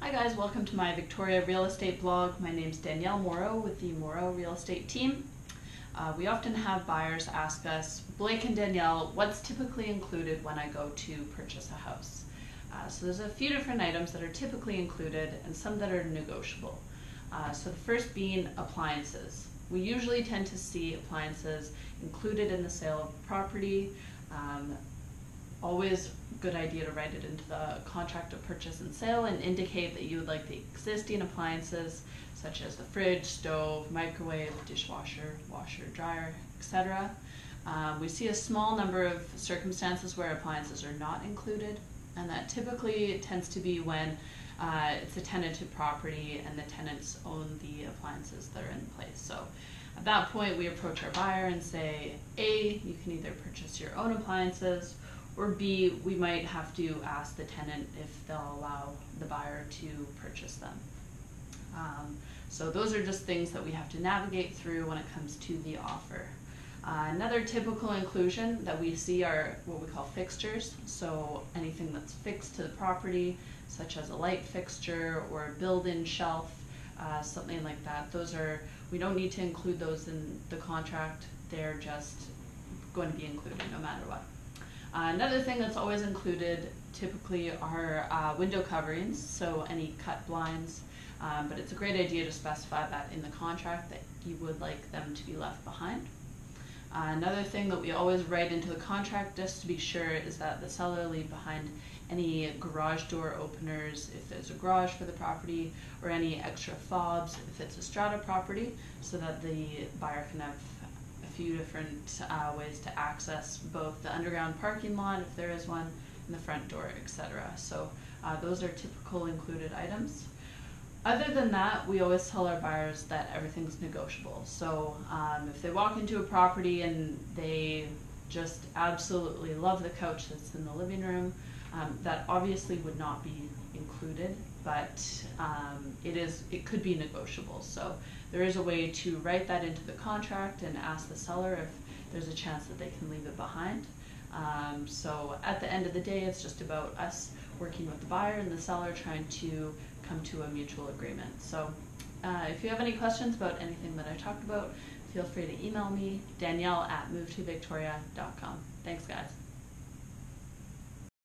Hi guys, welcome to my Victoria real estate blog. My name's Danielle Moreau with the Moreau real estate team. We often have buyers ask us, Blake and Danielle, what's typically included when I go to purchase a house? So there's a few different items that are typically included and some that are negotiable. So the first being appliances. We usually tend to see appliances included in the sale of property. Always good idea to write it into the contract of purchase and sale and indicate that you would like the existing appliances such as the fridge, stove, microwave, dishwasher, washer, dryer, etc. We see a small number of circumstances where appliances are not included, and that typically tends to be when it's a tenanted property and the tenants own the appliances that are in place. So at that point we approach our buyer and say, A, you can either purchase your own appliances, or B, we might have to ask the tenant if they'll allow the buyer to purchase them. So those are just things that we have to navigate through when it comes to the offer. Another typical inclusion that we see are what we call fixtures. So anything that's fixed to the property, such as a light fixture or a built-in shelf, something like that. We don't need to include those in the contract. They're just going to be included no matter what. Another thing that's always included typically are window coverings, so any cut blinds, but it's a great idea to specify that in the contract that you would like them to be left behind. Another thing that we always write into the contract just to be sure is that the seller leave behind any garage door openers if there's a garage for the property, or any extra fobs if it's a strata property, so that the buyer can have a few different ways to access both the underground parking lot, if there is one, and the front door, etc. So those are typical included items. Other than that, we always tell our buyers that everything's negotiable. So if they walk into a property and they just absolutely love the couch that's in the living room, that obviously would not be included, but it could be negotiable. So there is a way to write that into the contract and ask the seller if there's a chance that they can leave it behind. So at the end of the day, it's just about us working with the buyer and the seller trying to come to a mutual agreement. So if you have any questions about anything that I talked about, feel free to email me, Danielle@movetovictoria.com. Thanks guys.